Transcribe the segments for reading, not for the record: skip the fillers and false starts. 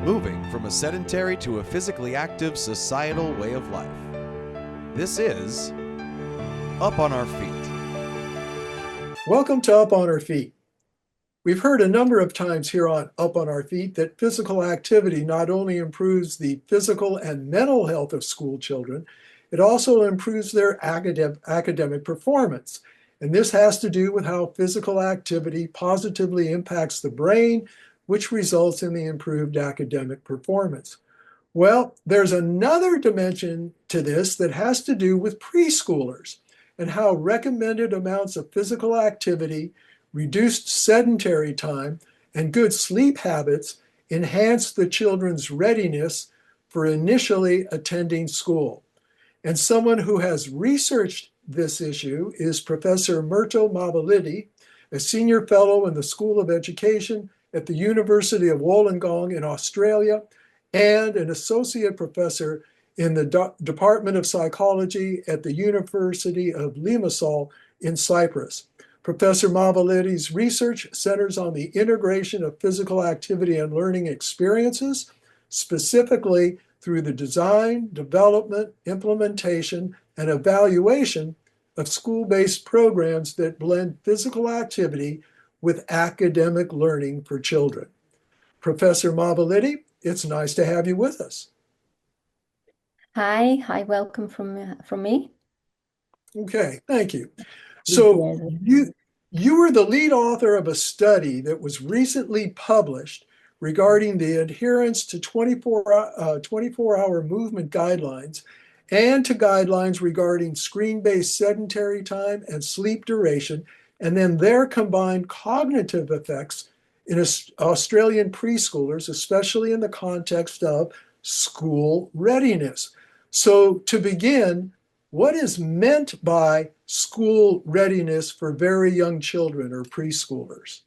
moving from a sedentary to a physically active societal way of life. This is Up on Our Feet. Welcome to Up on Our Feet. We've heard a number of times here on Up on Our Feet that physical activity not only improves the physical and mental health of school children, it also improves their academic performance. And this has to do with how physical activity positively impacts the brain, which results in the improved academic performance. Well, there's another dimension to this that has to do with preschoolers and how recommended amounts of physical activity, reduced sedentary time, and good sleep habits enhance the children's readiness for initially attending school. And someone who has researched this issue is Professor Myrto Mavilidi, a senior fellow in the School of Education at the University of Wollongong in Australia, and an associate professor in the Department of Psychology at the University of Limassol in Cyprus. Professor Mavilidi's research centers on the integration of physical activity and learning experiences, specifically through the design, development, implementation, and evaluation of school-based programs that blend physical activity with academic learning for children. Professor Mavilidi, it's nice to have you with us. Hi, welcome from me. Okay, thank you. So you were the lead author of a study that was recently published regarding the adherence to 24-hour movement guidelines and to guidelines regarding screen-based sedentary time and sleep duration, and then their combined cognitive effects in Australian preschoolers, especially in the context of school readiness. So to begin, what is meant by school readiness for very young children or preschoolers?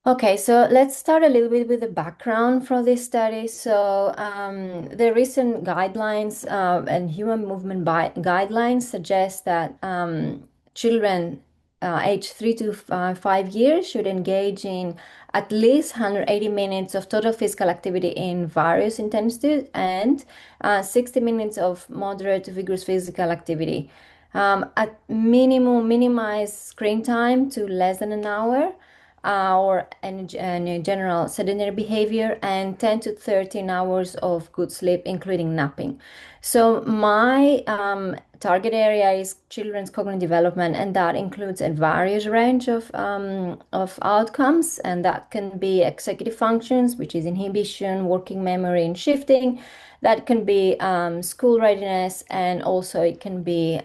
Okay, so let's start a little bit with the background for this study. So the recent guidelines and human movement guidelines suggest that children aged 3 to 5 years should engage in at least 180 minutes of total physical activity in various intensities and 60 minutes of moderate to vigorous physical activity. At minimum, minimize screen time to less than an hour, or in general sedentary behavior, and 10 to 13 hours of good sleep, including napping. So my target area is children's cognitive development, and that includes a various range of outcomes, and that can be executive functions, which is inhibition, working memory, and shifting. That can be school readiness, and also it can be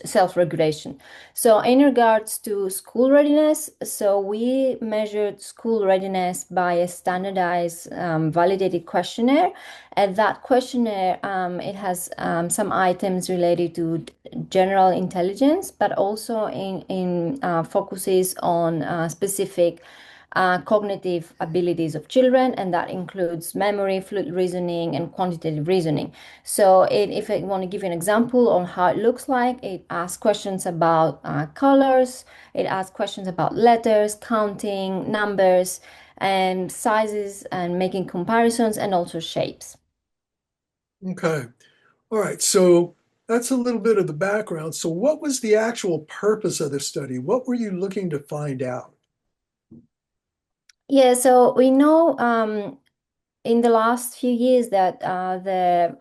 self-regulation. So in regards to school readiness, so we measured school readiness by a standardized validated questionnaire, and that questionnaire it has some items related to general intelligence, but also in focuses on specific cognitive abilities of children, and that includes memory, fluid reasoning, and quantitative reasoning. So if I want to give you an example on how it looks like, it asks questions about colors, it asks questions about letters, counting, numbers, and sizes, and making comparisons, and also shapes. Okay. All right. So that's a little bit of the background. So what was the actual purpose of the study? What were you looking to find out? Yeah, so we know in the last few years that the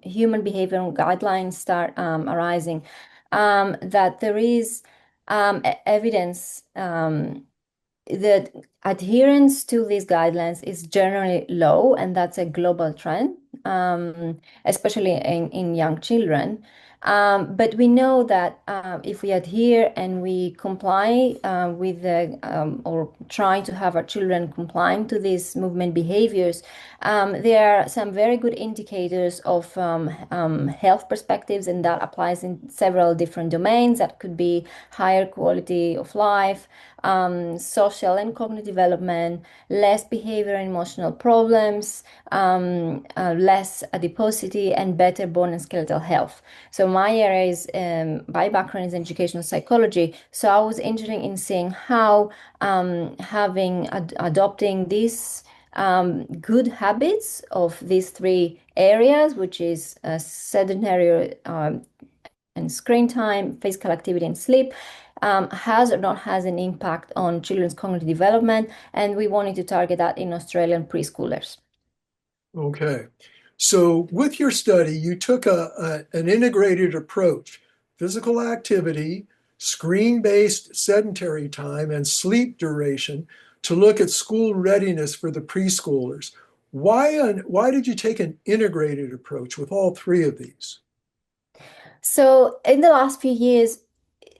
human behavioral guidelines start arising, that there is evidence that adherence to these guidelines is generally low, and that's a global trend, especially in young children. But we know that if we adhere and we comply with the, or trying to have our children complying to these movement behaviors, there are some very good indicators of health perspectives, and that applies in several different domains. That could be higher quality of life, social and cognitive development, less behavior and emotional problems, less adiposity, and better bone and skeletal health. So my area is, my background is educational psychology. So I was interested in seeing how adopting these good habits of these three areas, which is sedentary and screen time, physical activity, and sleep, has or not has an impact on children's cognitive development. And we wanted to target that in Australian preschoolers. Okay. So with your study, you took an integrated approach, physical activity, screen-based sedentary time, and sleep duration to look at school readiness for the preschoolers. Why did you take an integrated approach with all three of these? So in the last few years,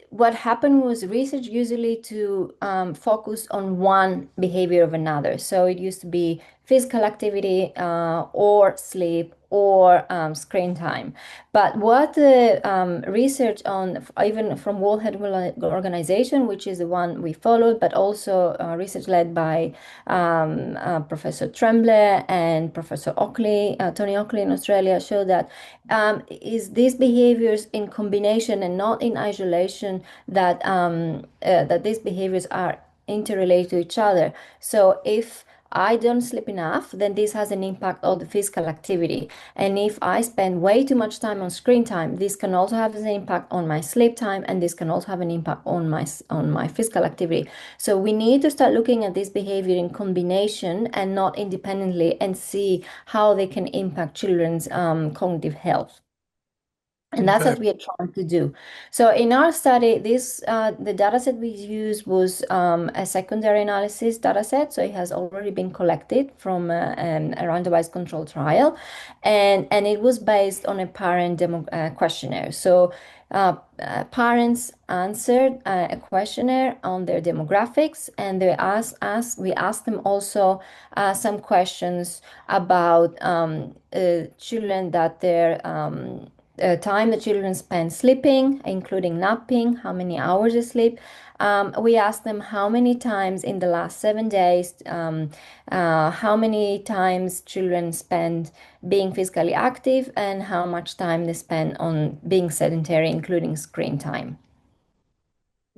what happened was research usually to focus on one behavior of another. So it used to be physical activity or sleep or screen time. But what the research on, even from World Health Organization, which is the one we followed, but also research led by Professor Tremblay and Professor Oakley, Tony Oakley in Australia, showed that is these behaviors in combination and not in isolation that these behaviors are interrelated to each other. So if I don't sleep enough, then this has an impact on the physical activity. And if I spend way too much time on screen time, this can also have an impact on my sleep time, and this can also have an impact on my physical activity. So we need to start looking at this behavior in combination and not independently, and see how they can impact children's cognitive health. And that's Okay. what we are trying to do. So in our study, the data set we used was a secondary analysis data set. So it has already been collected from a randomized control trial, and it was based on a parent demo questionnaire. So parents answered a questionnaire on their demographics, and we asked them also some questions about children that their time the children spend sleeping, including napping, how many hours they sleep. We asked them how many times in the last 7 days, how many times children spend being physically active, and how much time they spend on being sedentary, including screen time.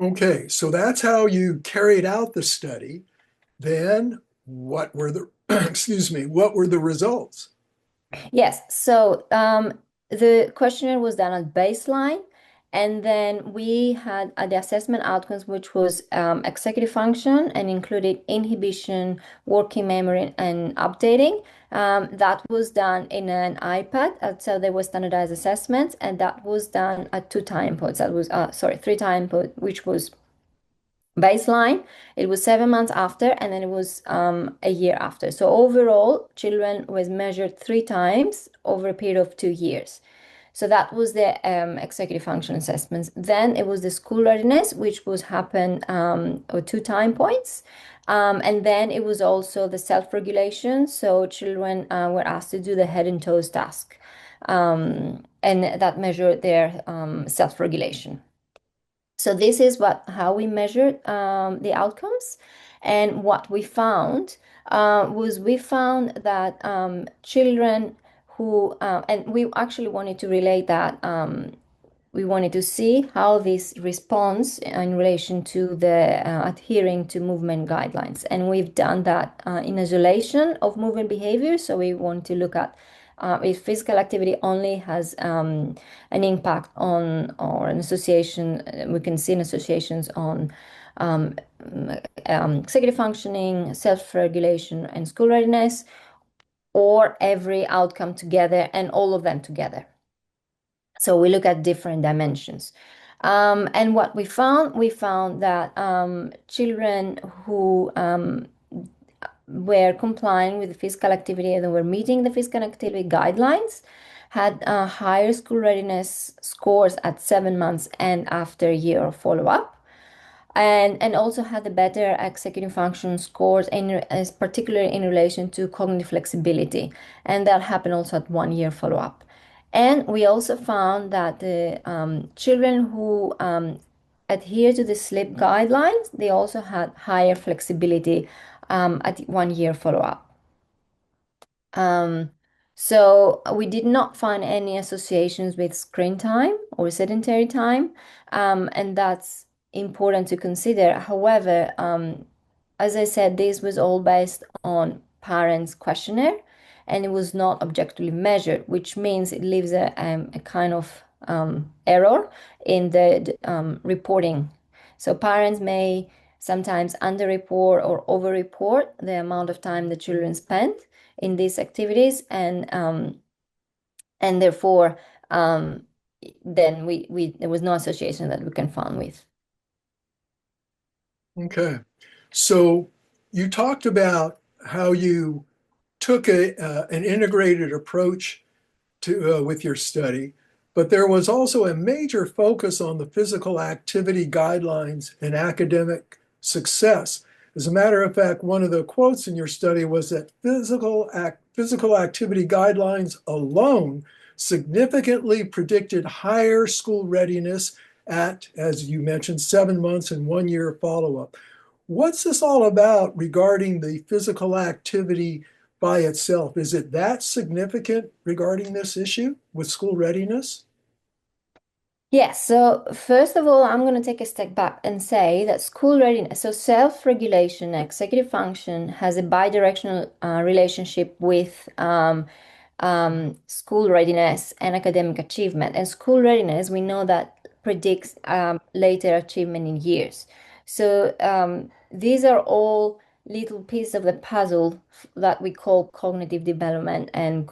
Okay, so that's how you carried out the study. Then what were the, excuse me, what were the results? Yes, so the questionnaire was done at baseline, and then we had the assessment outcomes, which was executive function and included inhibition, working memory, and updating. That was done in an iPad, so there were standardized assessments, and that was done at two time points. That was, sorry, three time point, which was baseline. It was 7 months after, and then it was a year after. So overall, children was measured three times over a period of 2 years. So that was the executive function assessments. Then it was the school readiness, which was happen at two time points. And then it was also the self-regulation. So children were asked to do the head and toes task. And that measured their self-regulation. So this is how we measured the outcomes. And what we found was we found that children who, and we actually wanted to relate that, we wanted to see how this responds in relation to the adhering to movement guidelines. And we've done that in isolation of movement behavior. So we want to look at if physical activity only has an impact on, or an association, we can see in associations on executive functioning, self-regulation, and school readiness, or every outcome together and all of them together. So we look at different dimensions. And what we found that children who were complying with the physical activity and were meeting the physical activity guidelines had higher school readiness scores at 7 months and after a year of follow-up. And also had the better executive function scores, particularly in relation to cognitive flexibility. And that happened also at 1 year follow-up. And we also found that the children who adhere to the sleep guidelines, they also had higher flexibility at 1 year follow-up. So we did not find any associations with screen time or sedentary time, and that's important to consider. However, as I said, this was all based on parents' questionnaire, and it was not objectively measured, which means it leaves a kind of error in the reporting. So parents may sometimes underreport or overreport the amount of time the children spend in these activities, and therefore then we there was no association that we can find with. Okay. So you talked about how you took an integrated approach to with your study, but there was also a major focus on the physical activity guidelines and academic success. As a matter of fact, one of the quotes in your study was that physical activity guidelines alone significantly predicted higher school readiness at, as you mentioned, 7 months and 1 year follow-up. What's this all about regarding the physical activity by itself? Is it that significant regarding this issue with school readiness? Yes, so first of all, I'm going to take a step back and say that school readiness, so self-regulation, executive function, has a bidirectional relationship with school readiness and academic achievement. And school readiness, we know that predicts later achievement in years. So these are all little pieces of the puzzle that we call cognitive development, and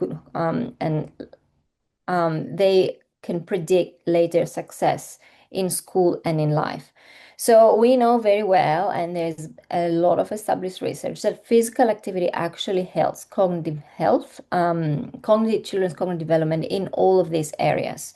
they can predict later success in school and in life. So we know very well, and there's a lot of established research that physical activity actually helps cognitive health, children's cognitive development in all of these areas.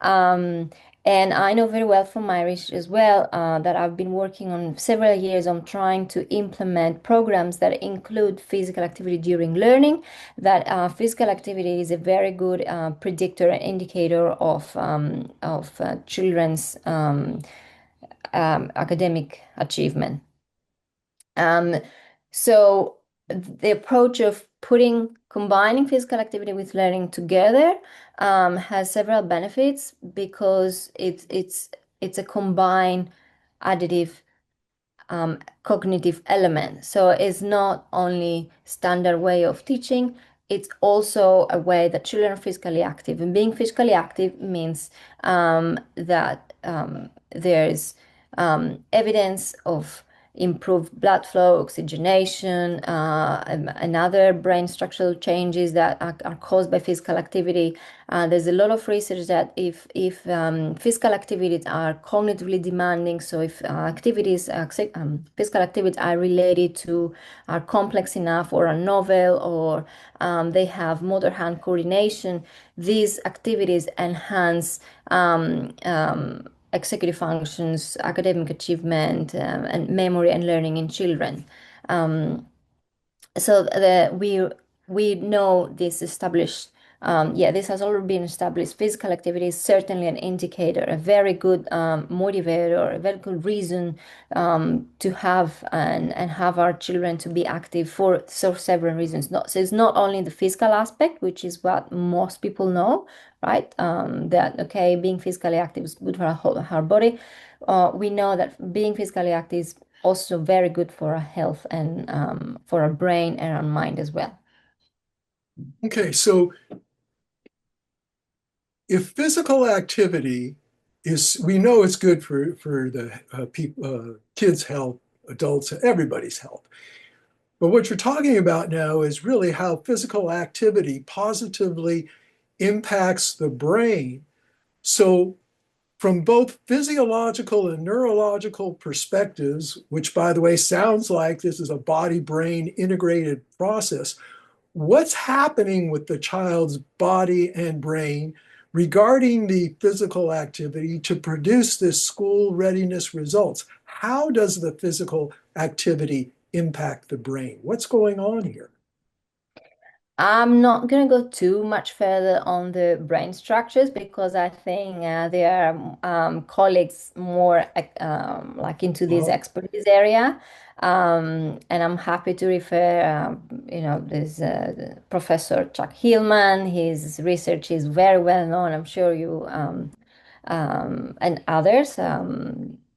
Um, and I know very well from my research as well that I've been working on several years on trying to implement programs that include physical activity during learning. That physical activity is a very good predictor and indicator of children's academic achievement. Um, so the approach of combining physical activity with learning together has several benefits because it's a combined additive cognitive element. So it's not only standard way of teaching, it's also a way that children are physically active. And being physically active means that there's evidence of improved blood flow, oxygenation, and other brain structural changes that are caused by physical activity. There's a lot of research that if physical activities are cognitively demanding, so if physical activities are related to, are complex enough or are novel, or they have motor hand coordination, these activities enhance executive functions, academic achievement, and memory and learning in children. So we know this established. This has already been established. Physical activity is certainly an indicator, a very good motivator, a very good reason to have and have our children to be active for several reasons. So it's not only the physical aspect, which is what most people know, right? That okay, being physically active is good for our body. We know that being physically active is also very good for our health and for our brain and our mind as well. Okay, so if physical activity is, we know it's good for the kids' health, adults, everybody's health. But what you're talking about now is really how physical activity positively impacts the brain. So from both physiological and neurological perspectives, which by the way sounds like this is a body-brain integrated process, what's happening with the child's body and brain regarding the physical activity to produce this school readiness results? How does the physical activity impact the brain? What's going on here? I'm not going to go too much further on the brain structures because I think there are colleagues more like into this Uh-huh. expertise area. And I'm happy to refer, there's Professor Chuck Hillman. His research is very well known. I'm sure you and others.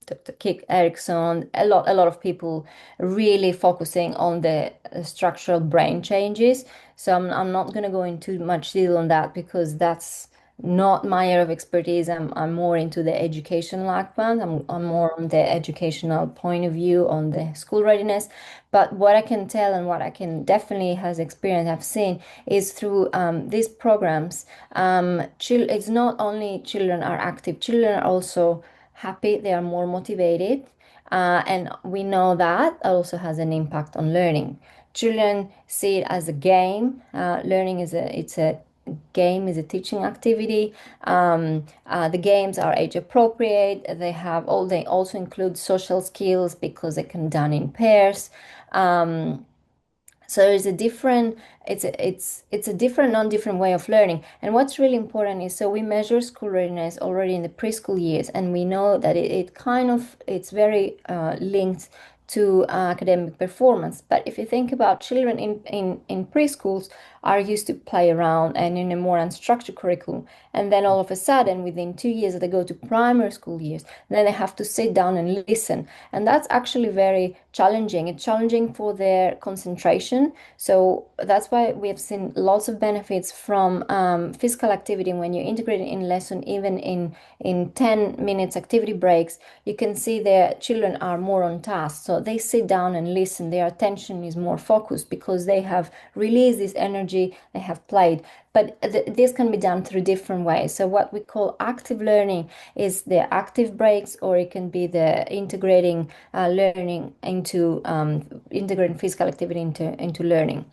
Dr. Kik Erickson, a lot of people really focusing on the structural brain changes. So I'm not going to go into much detail on that because that's not my area of expertise. I'm more into the educational background. I'm more on the educational point of view on the school readiness. But what I can tell and what I can definitely has experienced, have seen is through these programs, it's not only children are active, children are also happy, they are more motivated. And we know that also has an impact on learning. Children see it as a game. Learning it's a game, is a teaching activity. The games are age appropriate. They also include social skills because they can be done in pairs. Um, so it's a different, non-different way of learning. And what's really important is so we measure school readiness already in the preschool years, and we know that it's very linked to academic performance. But if you think about children in preschools are used to play around and in a more unstructured curriculum, and then all of a sudden within 2 years they go to primary school years, then they have to sit down and listen, and that's actually very challenging. It's challenging for their concentration. So that's why we have seen lots of benefits from physical activity. When you integrate it in lesson, even in 10 minutes activity breaks, you can see their children are more on task. So they sit down and listen. Their attention is more focused because they have released this energy, they have played. But this can be done through different ways. So what we call active learning is the active breaks, or it can be the integrating learning into integrating physical activity into learning.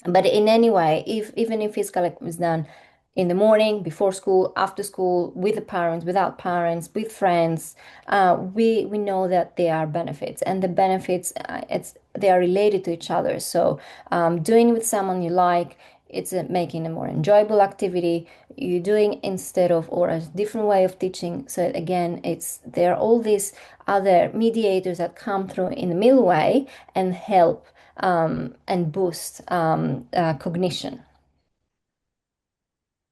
But in any way, even if physical activity is done in the morning, before school, after school, with the parents, without parents, with friends, we know that there are benefits, and the benefits they are related to each other. So doing it with someone you like, it's making a more enjoyable activity. You're doing instead of or a different way of teaching. So again, there are all these other mediators that come through in the middle way and help and boost cognition.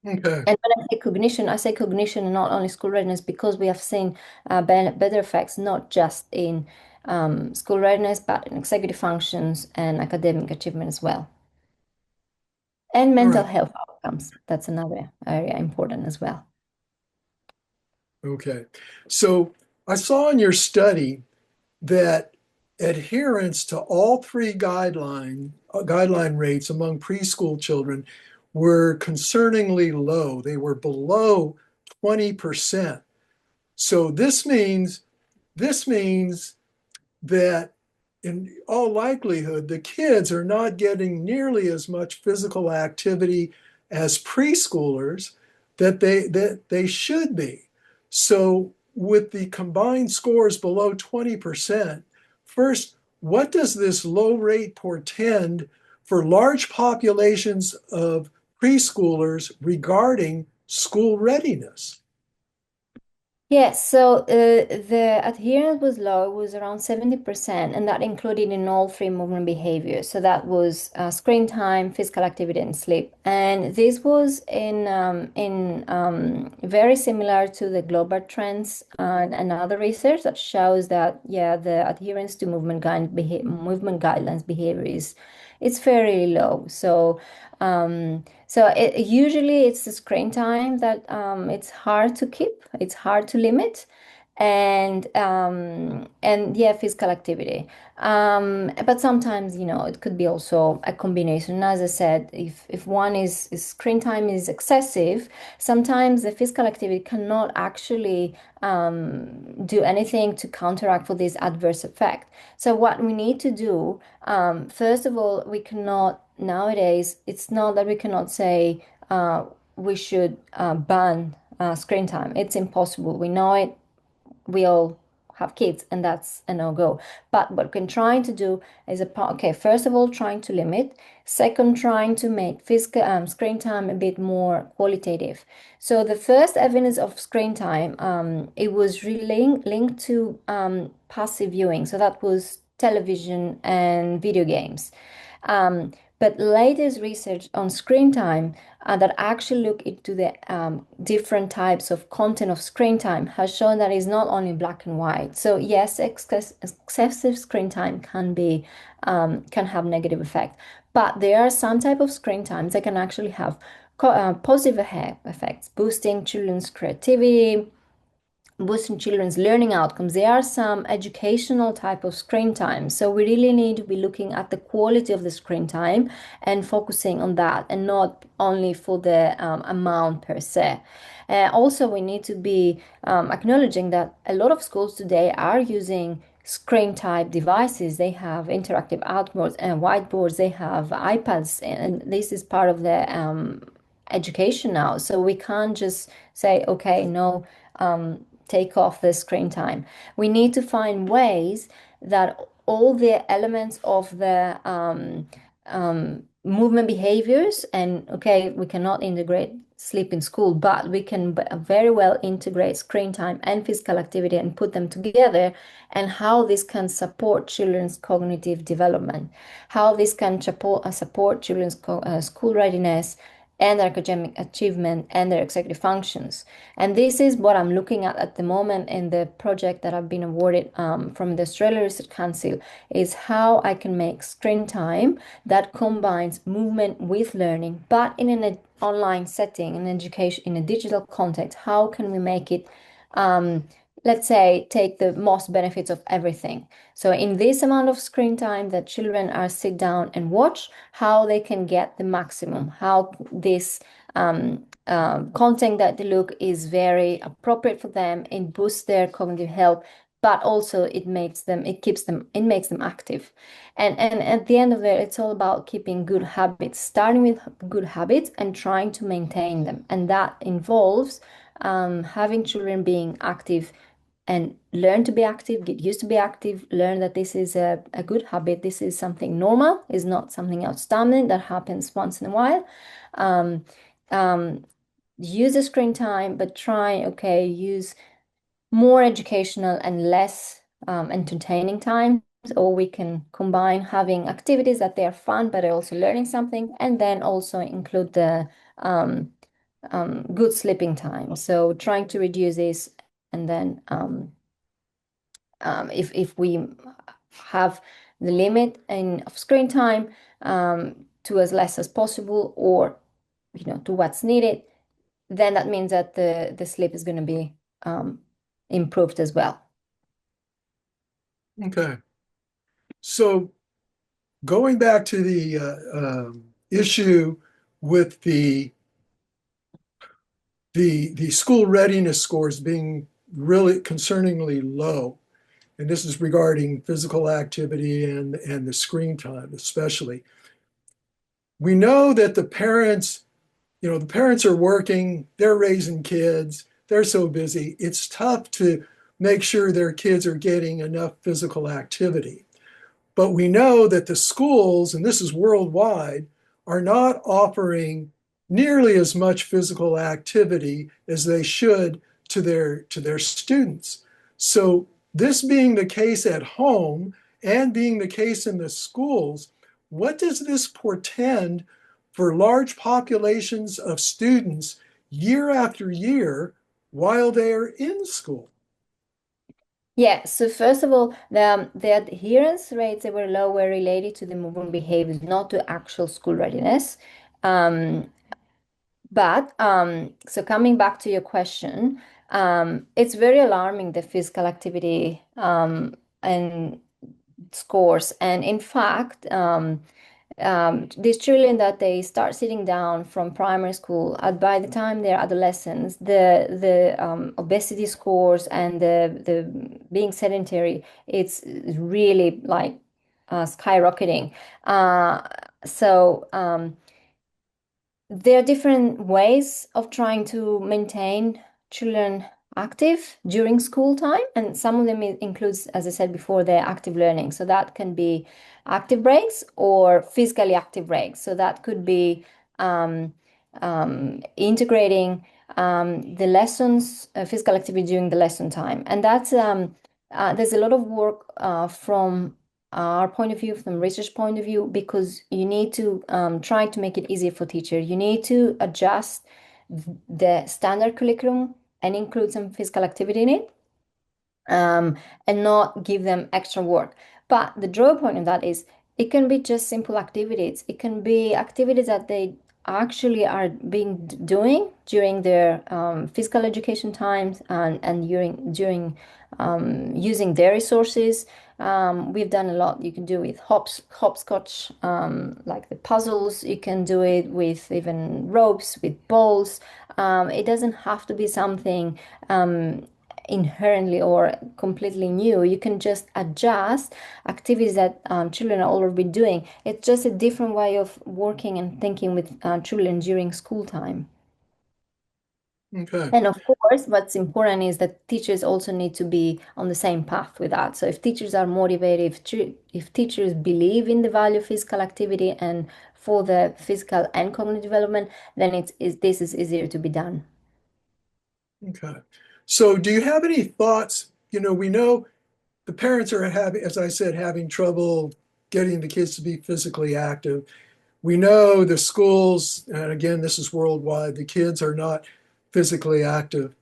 Okay. And when I say cognition and not only school readiness, because we have seen better effects, not just in school readiness, but in executive functions and academic achievement as well. And All mental right. health outcomes. That's another area important as well. Okay. So I saw in your study that adherence to all three guideline rates among preschool children were concerningly low. They were below 20%. So this means that in all likelihood, the kids are not getting nearly as much physical activity as preschoolers that they should be. So with the combined scores below 20%, first, what does this low rate portend for large populations of preschoolers regarding school readiness? Yes, so the adherence was low, it was around 70%, and that included in all three movement behaviors. So that was screen time, physical activity, and sleep. And this was in very similar to the global trends and other research that shows that yeah, the adherence to movement guidelines behavior is it's fairly low. Usually it's the screen time that it's hard to keep, it's hard to limit, and yeah, physical activity. But sometimes, it could be also a combination. As I said, if one is screen time is excessive, sometimes the physical activity cannot actually do anything to counteract for this adverse effect. So what we need to do, first of all, we cannot nowadays, it's not that we cannot say we should ban screen time. It's impossible. We know it. We all have kids, and that's a no-go. But what we're trying to do is okay, first of all, trying to limit. Second, trying to make physical screen time a bit more qualitative. So the first evidence of screen time, it was really linked to passive viewing. So that was television and video games. But latest research on screen time that actually look into the different types of content of screen time has shown that it's not only black and white. So yes, excessive screen time can have negative effect, but there are some type of screen times that can actually have positive effects, boosting children's creativity, boosting children's learning outcomes. There are some educational type of screen time. So we really need to be looking at the quality of the screen time and focusing on that and not only for the amount per se. Also, we need to be acknowledging that a lot of schools today are using screen type devices. They have interactive outboards and whiteboards, they have iPads, and this is part of the education now. So we can't just say, okay, no, take off the screen time. We need to find ways that all the elements of the movement behaviors, and okay, we cannot integrate sleep in school, but we can very well integrate screen time and physical activity and put them together, and how this can support children's cognitive development, how this can support children's school readiness and their academic achievement and their executive functions. And this is what I'm looking at the moment in the project that I've been awarded from the Australian Research Council, is how I can make screen time that combines movement with learning, but in an online setting, in education, in a digital context. How can we make it let's say, take the most benefits of everything. So in this amount of screen time that children are sit down and watch, how they can get the maximum, how this content that they look is very appropriate for them, it boosts their cognitive health, but also it makes them active. And at the end of it, it's all about keeping good habits, starting with good habits and trying to maintain them. And that involves having children being active and learn to be active, get used to be active, learn that this is a good habit. This is something normal, is not something outstanding that happens once in a while. Use the screen time, but use more educational and less entertaining times, or we can combine having activities that they are fun, but are also learning something, and then also include the good sleeping time. So trying to reduce this, and then if we have the limit of screen time to as less as possible, or to what's needed, then that means that the sleep is going to be improved as well. Okay. So going back to the issue with the school readiness scores being really concerningly low, and this is regarding physical activity and the screen time especially. We know that the parents are working, they're raising kids, they're so busy. It's tough to make sure their kids are getting enough physical activity. But we know that the schools, and this is worldwide, are not offering nearly as much physical activity as they should to their students. So this being the case at home and being the case in the schools, what does this portend for large populations of students year after year while they're in school? Yeah, so first of all, the adherence rates that were low were related to the movement behaviors, not to actual school readiness. So coming back to your question, it's very alarming, the physical activity and scores. And in fact, these children that they start sitting down from primary school, by the time they're adolescents, the obesity scores and the being sedentary, it's really like skyrocketing. There are different ways of trying to maintain children active during school time, and some of them includes, as I said before, the active learning. So that can be active breaks or physically active breaks. So that could be integrating the lessons, physical activity during the lesson time, and that's there's a lot of work from our point of view, from research point of view, because you need to try to make it easier for teachers. You need to adjust the standard curriculum and include some physical activity in it, and not give them extra work. But the draw point of that is it can be just simple activities. It can be activities that they actually are doing during their physical education times, and during using their resources. We've done a lot. You can do with hopscotch, like the puzzles. You can do it with even ropes, with balls. It doesn't have to be something inherently or completely new. You can just adjust activities that children are already doing. It's just a different way of working and thinking with children during school time. Okay. And of course, what's important is that teachers also need to be on the same path with that. So if teachers are motivated, if teachers believe in the value of physical activity and for the physical and cognitive development, then this is easier to be done. Okay. So do you have any thoughts? We know the parents are having, as I said, having trouble getting the kids to be physically active. We know the schools, and again, this is worldwide, the kids are not physically active.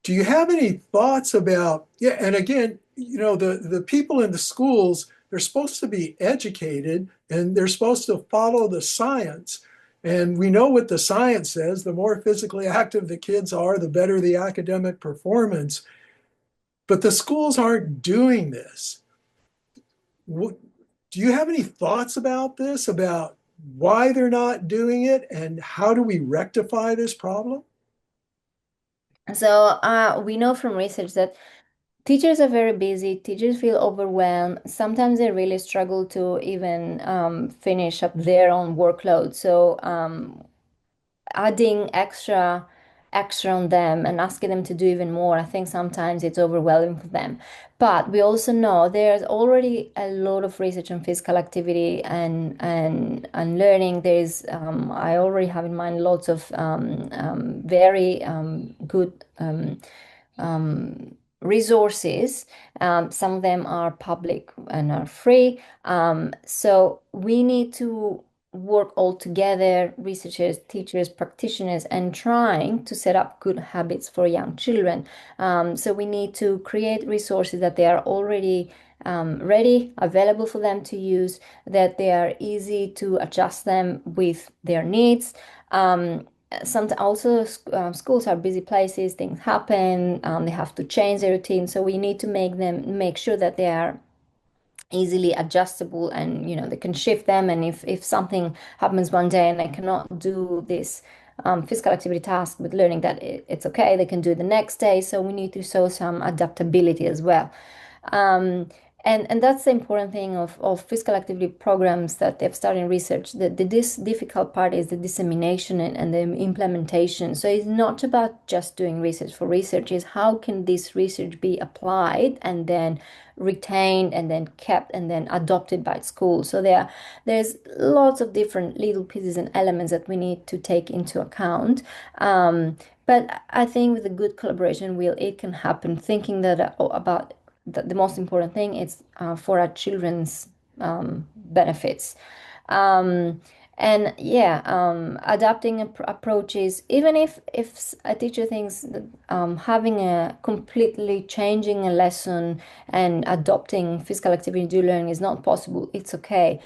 Do you have any thoughts about, yeah, and again, the people in the schools, they're supposed to be educated and they're supposed to follow the science. And we know what the science says, the more physically active the kids are, the better the academic performance. But the schools aren't doing this. Do you have any thoughts about this, about why they're not doing it and how do we rectify this problem? So we know from research that teachers are very busy, teachers feel overwhelmed. Sometimes they really struggle to even finish up their own workload. So adding extra on them and asking them to do even more, I think sometimes it's overwhelming for them. But we also know there's already a lot of research on physical activity and learning. There's I already have in mind lots of very good resources. Some of them are public and are free. So we need to work all together, researchers, teachers, practitioners, and trying to set up good habits for young children. So we need to create resources that they are already ready, available for them to use, that they are easy to adjust them with their needs. Sometimes also schools are busy places, things happen, they have to change their routine. So we need to make sure that they are easily adjustable, and they can shift them, and if something happens one day and they cannot do this physical activity task with learning, that it's okay, they can do it the next day. So we need to show some adaptability as well. um, and that's the important thing of physical activity programs that they've started in research. This difficult part is the dissemination and the implementation. So it's not about just doing research for research, is how can this research be applied and then retained and then kept and then adopted by schools. So there's lots of different little pieces and elements that we need to take into account. But I think with a good collaboration, it can happen. Thinking that about the most important thing is for our children's benefits. Um, and yeah, adapting approaches, even if a teacher thinks that having a completely changing a lesson and adopting physical activity to learning is not possible, it's okay.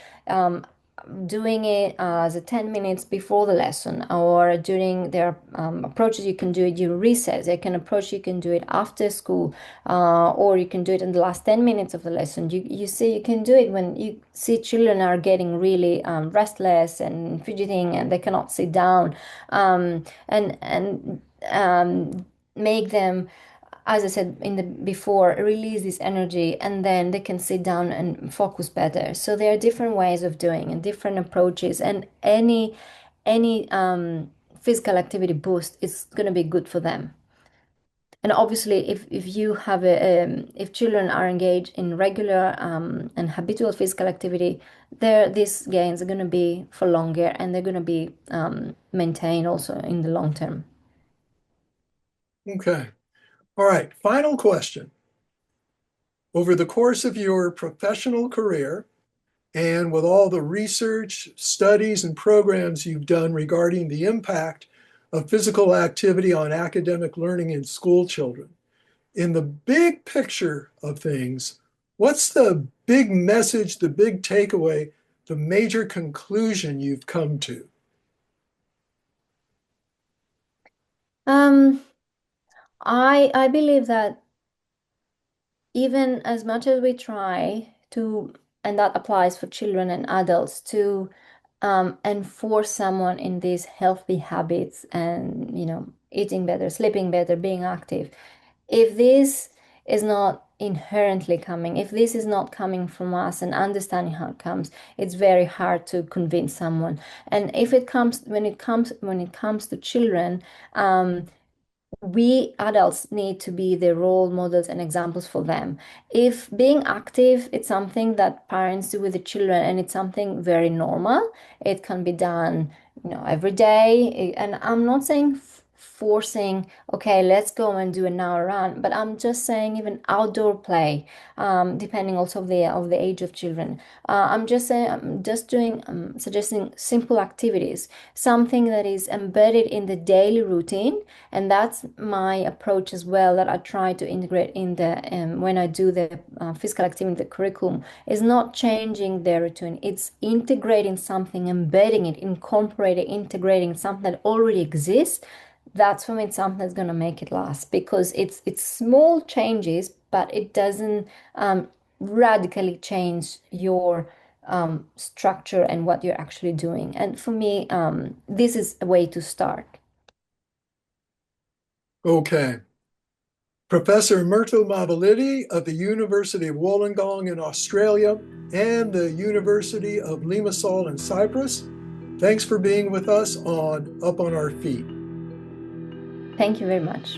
Doing it as a 10 minutes before the lesson, or during their approaches, you can do it during recess. You can do it after school, or you can do it in the last 10 minutes of the lesson. You see, you can do it when you see children are getting really restless and fidgeting and they cannot sit down, and make them, as I said in the before, release this energy, and then they can sit down and focus better. So there are different ways of doing and different approaches, and any physical activity boost is going to be good for them. And obviously, if you have if children are engaged in regular and habitual physical activity, these gains are going to be for longer, and they're going to be maintained also in the long term. Okay. All right. Final question. Over the course of your professional career, and with all the research, studies, and programs you've done regarding the impact of physical activity on academic learning in school children, in the big picture of things, what's the big message, the big takeaway, the major conclusion you've come to? I believe that even as much as we try to, and that applies for children and adults, to enforce someone in these healthy habits and, eating better, sleeping better, being active, if this is not inherently coming, if this is not coming from us and understanding how it comes, it's very hard to convince someone. And if it comes, when it comes to children, we adults need to be the role models and examples for them. If being active, it's something that parents do with the children and it's something very normal, it can be done, every day. And I'm not saying forcing, okay, let's go and do an hour run, but I'm just saying even outdoor play, depending also of the age of children. I'm just saying, I'm just doing, suggesting simple activities, something that is embedded in the daily routine. And that's my approach as well, that I try to integrate in the when I do the physical activity in the curriculum, is not changing their routine. It's integrating something, embedding it, incorporating, integrating something that already exists. That's for me something that's going to make it last, because it's small changes, but it doesn't radically change your structure and what you're actually doing. And for me, this is a way to start. Okay. Professor Myrto Mavilidi of the University of Wollongong in Australia and the University of Limassol in Cyprus, thanks for being with us on Up on Our Feet. Thank you very much.